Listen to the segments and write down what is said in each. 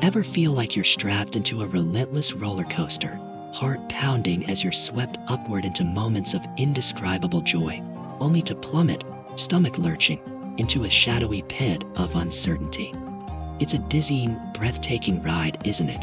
Ever feel like you're strapped into a relentless roller coaster, heart pounding as you're swept upward into moments of indescribable joy, only to plummet, stomach lurching, into a shadowy pit of uncertainty? It's a dizzying, breathtaking ride, isn't it?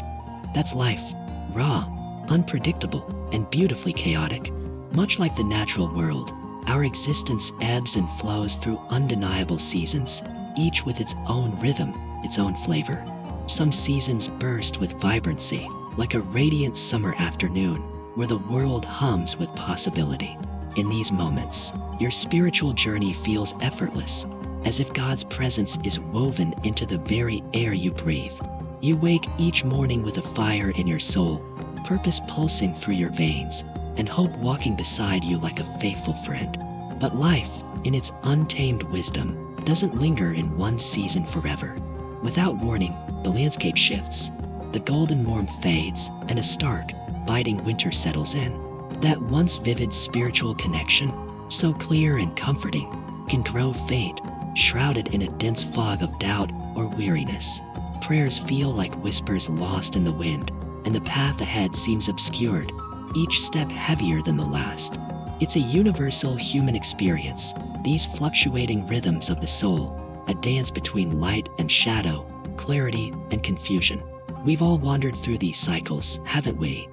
That's life, raw, unpredictable, and beautifully chaotic. Much like the natural world, our existence ebbs and flows through undeniable seasons, each with its own rhythm, its own flavor. Some seasons burst with vibrancy, like a radiant summer afternoon, where the world hums with possibility. In these moments, your spiritual journey feels effortless, as if God's presence is woven into the very air you breathe. You wake each morning with a fire in your soul, purpose pulsing through your veins, and hope walking beside you like a faithful friend. But life, in its untamed wisdom, doesn't linger in one season forever. Without warning, the landscape shifts, the golden warmth fades, and a stark, biting winter settles in. That once vivid spiritual connection, so clear and comforting, can grow faint, shrouded in a dense fog of doubt or weariness. Prayers feel like whispers lost in the wind, and the path ahead seems obscured, each step heavier than the last. It's a universal human experience, these fluctuating rhythms of the soul, a dance between light and shadow, clarity and confusion. We've all wandered through these cycles, haven't we?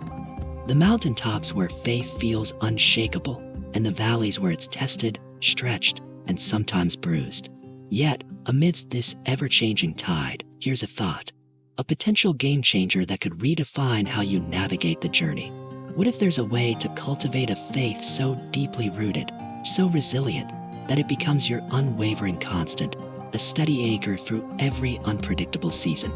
The mountaintops where faith feels unshakable, and the valleys where it's tested, stretched, and sometimes bruised. Yet, amidst this ever-changing tide, here's a thought, a potential game changer that could redefine how you navigate the journey. What if there's a way to cultivate a faith so deeply rooted, so resilient, that it becomes your unwavering constant, a steady anchor through every unpredictable season?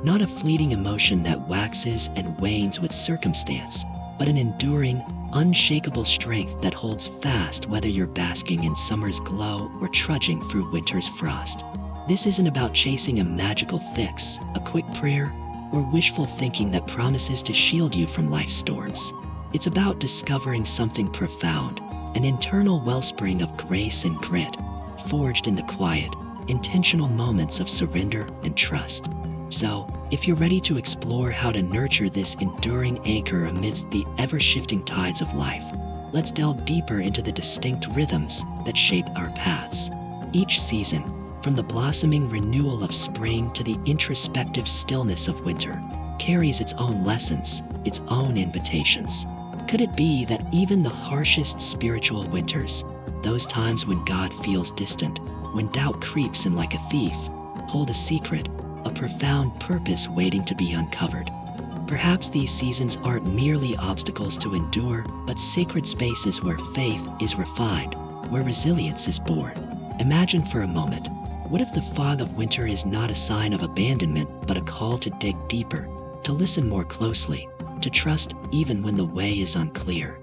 Not a fleeting emotion that waxes and wanes with circumstance, but an enduring, unshakable strength that holds fast whether you're basking in summer's glow or trudging through winter's frost. This isn't about chasing a magical fix, a quick prayer, or wishful thinking that promises to shield you from life's storms. It's about discovering something profound, an internal wellspring of grace and grit, forged in the quiet, intentional moments of surrender and trust. So, if you're ready to explore how to nurture this enduring anchor amidst the ever-shifting tides of life, let's delve deeper into the distinct rhythms that shape our paths. Each season, from the blossoming renewal of spring to the introspective stillness of winter, carries its own lessons, its own invitations. Could it be that even the harshest spiritual winters, those times when God feels distant, when doubt creeps in like a thief, hold a secret, a profound purpose waiting to be uncovered? Perhaps these seasons aren't merely obstacles to endure, but sacred spaces where faith is refined, where resilience is born. Imagine for a moment, what if the fog of winter is not a sign of abandonment, but a call to dig deeper, to listen more closely, to trust even when the way is unclear?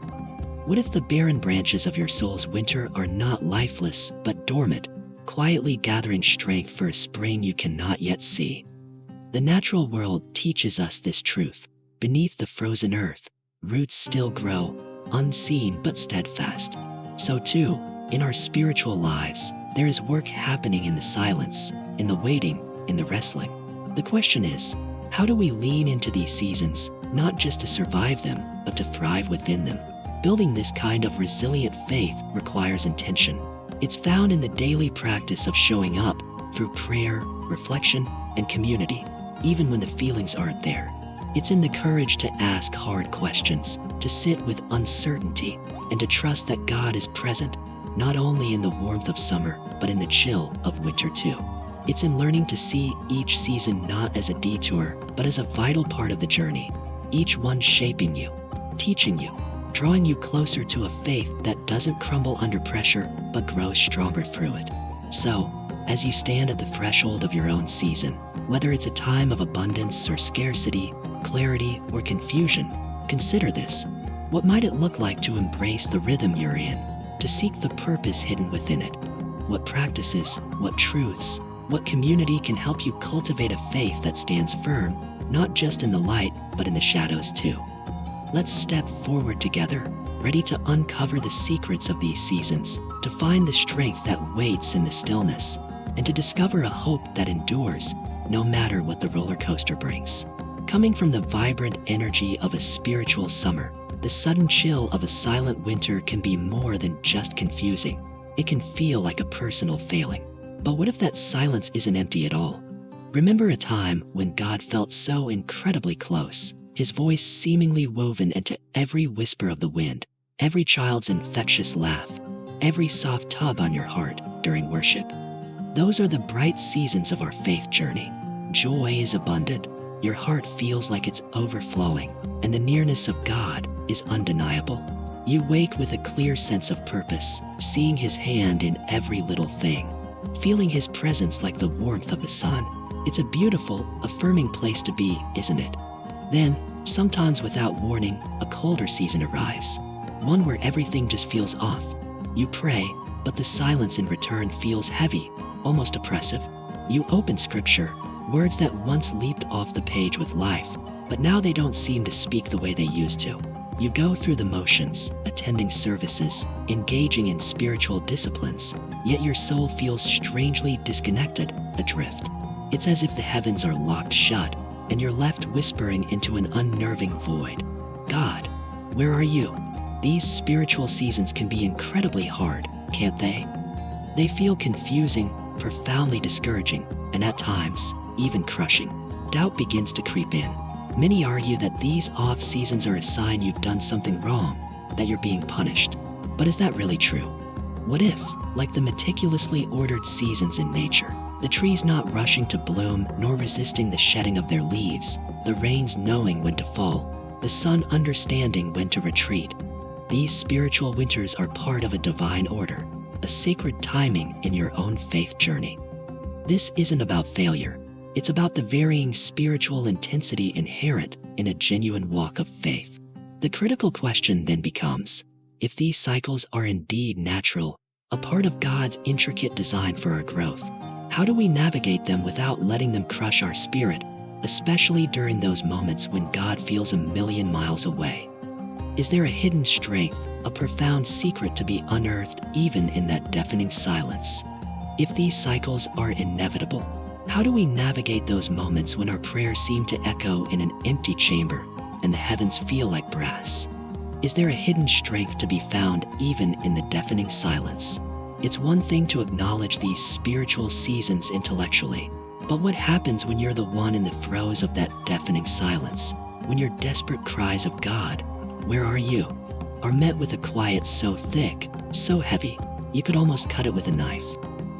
What if the barren branches of your soul's winter are not lifeless, but dormant, quietly gathering strength for a spring you cannot yet see? The natural world teaches us this truth. Beneath the frozen earth, roots still grow, unseen but steadfast. So too, in our spiritual lives, there is work happening in the silence, in the waiting, in the wrestling. The question is, how do we lean into these seasons, not just to survive them, but to thrive within them? Building this kind of resilient faith requires intention. It's found in the daily practice of showing up through prayer, reflection, and community, even when the feelings aren't there. It's in the courage to ask hard questions, to sit with uncertainty, and to trust that God is present, not only in the warmth of summer, but in the chill of winter too. It's in learning to see each season not as a detour, but as a vital part of the journey, each one shaping you, teaching you, drawing you closer to a faith that doesn't crumble under pressure, but grows stronger through it. So, as you stand at the threshold of your own season, whether it's a time of abundance or scarcity, clarity or confusion, consider this. What might it look like to embrace the rhythm you're in, to seek the purpose hidden within it? What practices, what truths, what community can help you cultivate a faith that stands firm, not just in the light, but in the shadows too? Let's step forward together, ready to uncover the secrets of these seasons, to find the strength that waits in the stillness, and to discover a hope that endures, no matter what the roller coaster brings. Coming from the vibrant energy of a spiritual summer, the sudden chill of a silent winter can be more than just confusing. It can feel like a personal failing. But what if that silence isn't empty at all? Remember a time when God felt so incredibly close, his voice seemingly woven into every whisper of the wind, every child's infectious laugh, every soft tug on your heart during worship. Those are the bright seasons of our faith journey. Joy is abundant, your heart feels like it's overflowing, and the nearness of God is undeniable. You wake with a clear sense of purpose, seeing his hand in every little thing, feeling his presence like the warmth of the sun. It's a beautiful, affirming place to be, isn't it? Then, sometimes without warning, a colder season arrives, one where everything just feels off. You pray, but the silence in return feels heavy, almost oppressive. You open scripture, words that once leaped off the page with life, but now they don't seem to speak the way they used to. You go through the motions, attending services, engaging in spiritual disciplines, yet your soul feels strangely disconnected, adrift. It's as if the heavens are locked shut, and you're left whispering into an unnerving void. God, where are you? These spiritual seasons can be incredibly hard, can't they? They feel confusing, profoundly discouraging, and at times, even crushing. Doubt begins to creep in. Many argue that these off seasons are a sign you've done something wrong, that you're being punished. But is that really true? What if, like the meticulously ordered seasons in nature, the trees not rushing to bloom nor resisting the shedding of their leaves, the rains knowing when to fall, the sun understanding when to retreat, these spiritual winters are part of a divine order, a sacred timing in your own faith journey. This isn't about failure. It's about the varying spiritual intensity inherent in a genuine walk of faith. The critical question then becomes, if these cycles are indeed natural, a part of God's intricate design for our growth, how do we navigate them without letting them crush our spirit, especially during those moments when God feels a million miles away? Is there a hidden strength, a profound secret to be unearthed even in that deafening silence? If these cycles are inevitable, how do we navigate those moments when our prayers seem to echo in an empty chamber and the heavens feel like brass? Is there a hidden strength to be found even in the deafening silence? It's one thing to acknowledge these spiritual seasons intellectually, but what happens when you're the one in the throes of that deafening silence, when your desperate cries of "God, where are you?" are met with a quiet so thick, so heavy, you could almost cut it with a knife?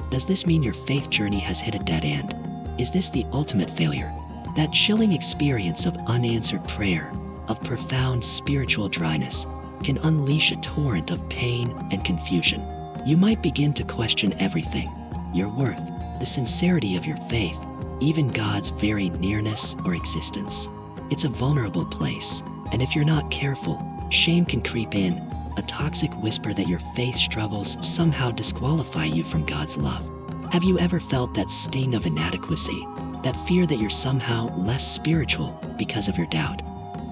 Does this mean your faith journey has hit a dead end? Is this the ultimate failure? That chilling experience of unanswered prayer, of profound spiritual dryness, can unleash a torrent of pain and confusion. You might begin to question everything: your worth, the sincerity of your faith, even God's very nearness or existence. It's a vulnerable place, and if you're not careful, shame can creep in, a toxic whisper that your faith struggles somehow disqualify you from God's love. Have you ever felt that sting of inadequacy, that fear that you're somehow less spiritual because of your doubt?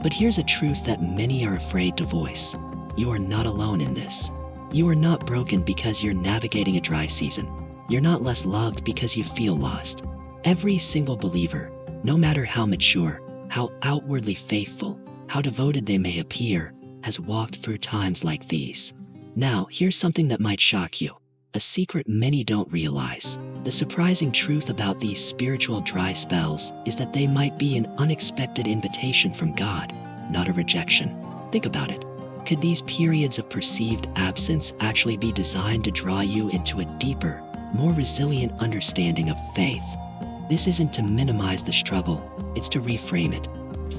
But here's a truth that many are afraid to voice: you are not alone in this. You are not broken because you're navigating a dry season. You're not less loved because you feel lost. Every single believer, no matter how mature, how outwardly faithful, how devoted they may appear, has walked through times like these. Now, here's something that might shock you. A secret many don't realize. The surprising truth about these spiritual dry spells is that they might be an unexpected invitation from God, not a rejection. Think about it. Could these periods of perceived absence actually be designed to draw you into a deeper, more resilient understanding of faith? This isn't to minimize the struggle, it's to reframe it.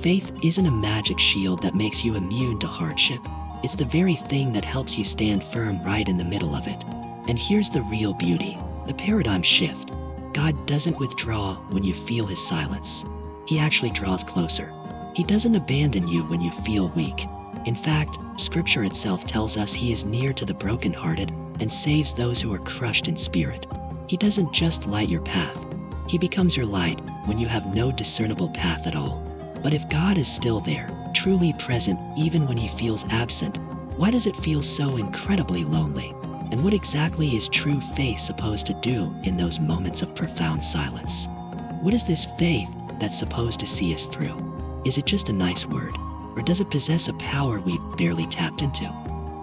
Faith isn't a magic shield that makes you immune to hardship. It's the very thing that helps you stand firm right in the middle of it. And here's the real beauty, the paradigm shift. God doesn't withdraw when you feel his silence. He actually draws closer. He doesn't abandon you when you feel weak. In fact, Scripture itself tells us he is near to the brokenhearted and saves those who are crushed in spirit. He doesn't just light your path. He becomes your light when you have no discernible path at all. But if God is still there, truly present even when he feels absent, why does it feel so incredibly lonely? And what exactly is true faith supposed to do in those moments of profound silence? What is this faith that's supposed to see us through? Is it just a nice word, or does it possess a power we've barely tapped into?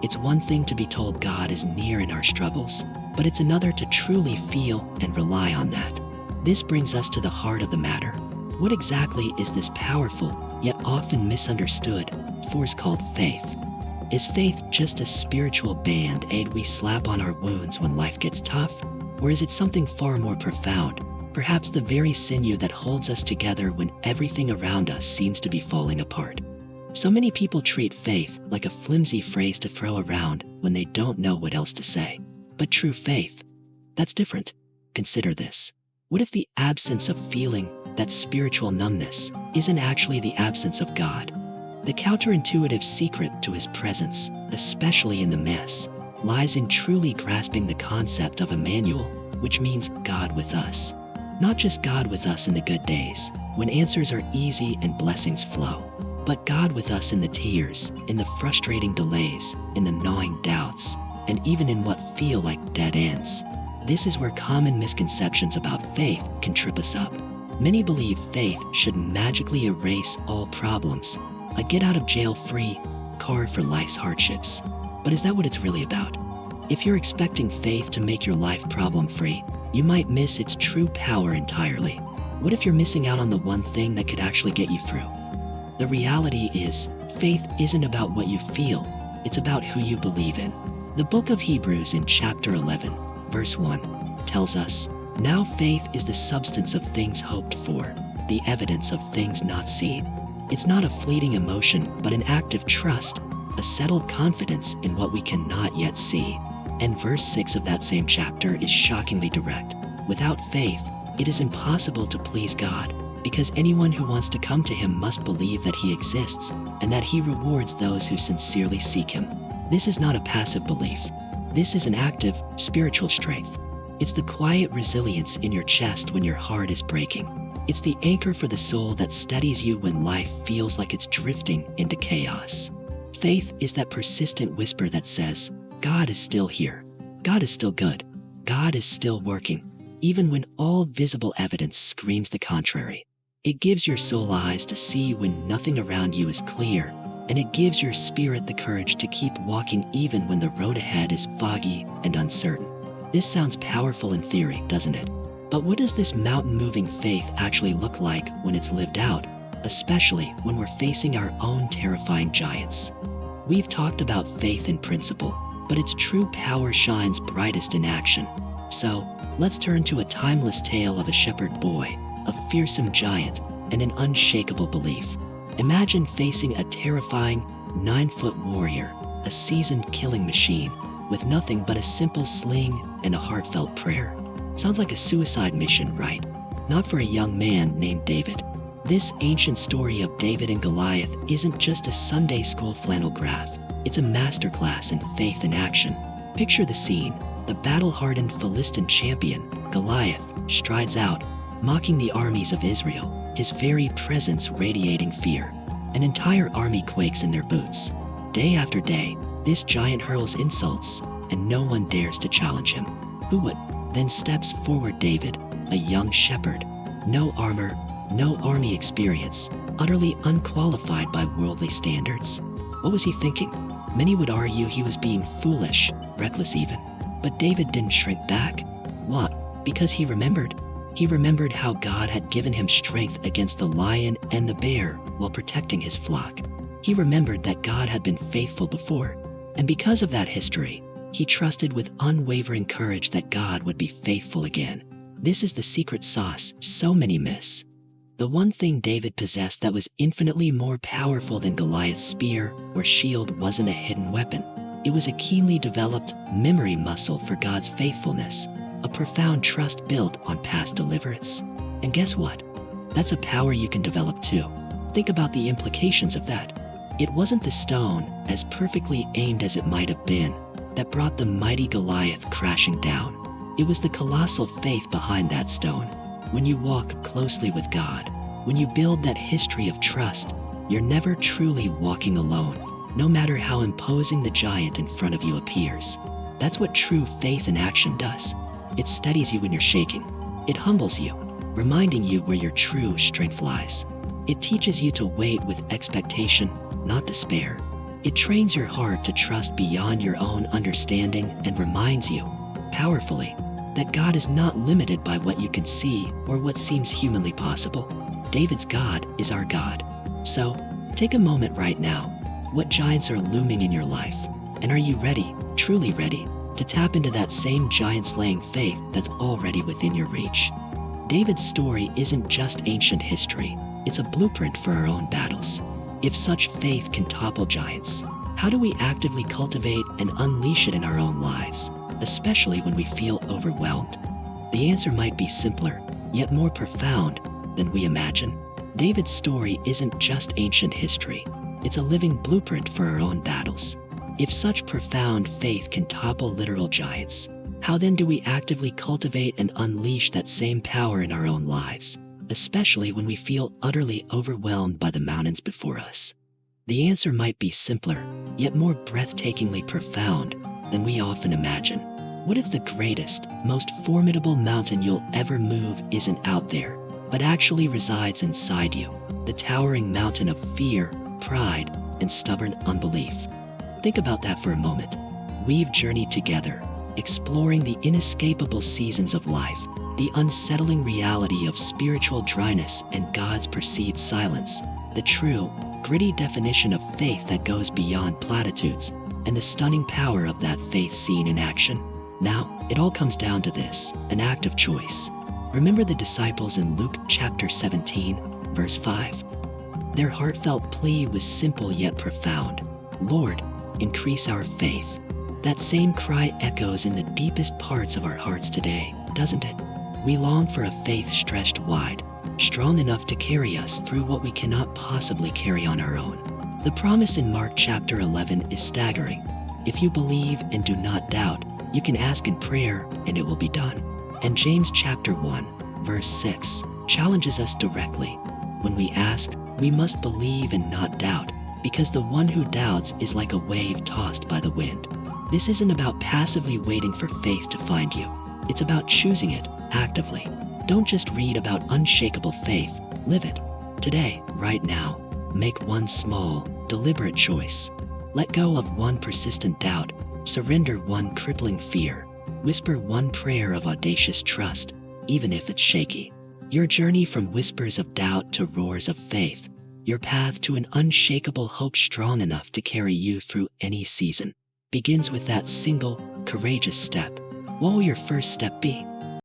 It's one thing to be told God is near in our struggles, but it's another to truly feel and rely on that. This brings us to the heart of the matter. What exactly is this powerful, yet often misunderstood, force called faith? Is faith just a spiritual band-aid we slap on our wounds when life gets tough? Or is it something far more profound, perhaps the very sinew that holds us together when everything around us seems to be falling apart? So many people treat faith like a flimsy phrase to throw around when they don't know what else to say. But true faith, that's different. Consider this. What if the absence of feeling, that spiritual numbness, isn't actually the absence of God? The counterintuitive secret to his presence, especially in the mess, lies in truly grasping the concept of Emmanuel, which means God with us. Not just God with us in the good days, when answers are easy and blessings flow, but God with us in the tears, in the frustrating delays, in the gnawing doubts, and even in what feel like dead ends. This is where common misconceptions about faith can trip us up. Many believe faith should magically erase all problems, a get-out-of-jail-free card for life's hardships. But is that what it's really about? If you're expecting faith to make your life problem-free, you might miss its true power entirely. What if you're missing out on the one thing that could actually get you through? The reality is, faith isn't about what you feel, it's about who you believe in. The book of Hebrews in chapter 11, verse 1, tells us, "Now faith is the substance of things hoped for, the evidence of things not seen." It's not a fleeting emotion, but an act of trust, a settled confidence in what we cannot yet see. And verse 6 of that same chapter is shockingly direct. Without faith, it is impossible to please God, because anyone who wants to come to him must believe that he exists, and that he rewards those who sincerely seek him. This is not a passive belief. This is an active, spiritual strength. It's the quiet resilience in your chest when your heart is breaking. It's the anchor for the soul that steadies you when life feels like it's drifting into chaos. Faith is that persistent whisper that says, God is still here. God is still good. God is still working, even when all visible evidence screams the contrary. It gives your soul eyes to see when nothing around you is clear, and it gives your spirit the courage to keep walking even when the road ahead is foggy and uncertain. This sounds powerful in theory, doesn't it? But what does this mountain-moving faith actually look like when it's lived out, especially when we're facing our own terrifying giants? We've talked about faith in principle, but its true power shines brightest in action. So, let's turn to a timeless tale of a shepherd boy, a fearsome giant, and an unshakable belief. Imagine facing a terrifying 9-foot warrior, a seasoned killing machine, with nothing but a simple sling and a heartfelt prayer. Sounds like a suicide mission, right? Not for a young man named David. This ancient story of David and Goliath isn't just a Sunday school flannel graph. It's a masterclass in faith in action. Picture the scene. The battle-hardened Philistine champion, Goliath, strides out, mocking the armies of Israel, his very presence radiating fear. An entire army quakes in their boots. Day after day, this giant hurls insults, and no one dares to challenge him. Who would? Then steps forward David, a young shepherd. No armor, no army experience, utterly unqualified by worldly standards. What was he thinking? Many would argue he was being foolish, reckless even. But David didn't shrink back. What? Because he remembered. He remembered how God had given him strength against the lion and the bear while protecting his flock. He remembered that God had been faithful before. And because of that history, he trusted with unwavering courage that God would be faithful again. This is the secret sauce so many miss. The one thing David possessed that was infinitely more powerful than Goliath's spear or shield wasn't a hidden weapon. It was a keenly developed memory muscle for God's faithfulness, a profound trust built on past deliverance. And guess what? That's a power you can develop too. Think about the implications of that. It wasn't the stone, as perfectly aimed as it might have been, that brought the mighty Goliath crashing down. It was the colossal faith behind that stone. When you walk closely with God, when you build that history of trust, you're never truly walking alone, no matter how imposing the giant in front of you appears. That's what true faith in action does. It steadies you when you're shaking. It humbles you. reminding you where your true strength lies. It teaches you to wait with expectation, not despair. It trains your heart to trust beyond your own understanding and reminds you, powerfully, that God is not limited by what you can see or what seems humanly possible. David's God is our God. So, take a moment right now. What giants are looming in your life? And are you ready, truly ready, to tap into that same giant-slaying faith that's already within your reach? David's story isn't just ancient history, it's a blueprint for our own battles. If such faith can topple giants, how do we actively cultivate and unleash it in our own lives, especially when we feel overwhelmed? The answer might be simpler, yet more profound than we imagine. David's story isn't just ancient history, it's a living blueprint for our own battles. If such profound faith can topple literal giants, how then do we actively cultivate and unleash that same power in our own lives, especially when we feel utterly overwhelmed by the mountains before us? The answer might be simpler, yet more breathtakingly profound than we often imagine. What if the greatest, most formidable mountain you'll ever move isn't out there, but actually resides inside you, the towering mountain of fear, pride, and stubborn unbelief? Think about that for a moment. We've journeyed together, exploring the inescapable seasons of life, the unsettling reality of spiritual dryness and God's perceived silence, the true, gritty definition of faith that goes beyond platitudes, and the stunning power of that faith seen in action. Now, it all comes down to this, an act of choice. Remember the disciples in Luke chapter 17, verse 5. Their heartfelt plea was simple yet profound. Lord, increase our faith. That same cry echoes in the deepest parts of our hearts today, doesn't it? We long for a faith stretched wide, strong enough to carry us through what we cannot possibly carry on our own. The promise in Mark chapter 11 is staggering. If you believe and do not doubt, you can ask in prayer and it will be done. And James chapter 1, verse 6, challenges us directly. When we ask, we must believe and not doubt, because the one who doubts is like a wave tossed by the wind. This isn't about passively waiting for faith to find you. It's about choosing it actively. Don't just read about unshakable faith, live it. Today, right now, make one small, deliberate choice. Let go of one persistent doubt, surrender one crippling fear, whisper one prayer of audacious trust, even if it's shaky. Your journey from whispers of doubt to roars of faith, your path to an unshakable hope strong enough to carry you through any season, begins with that single, courageous step. What will your first step be?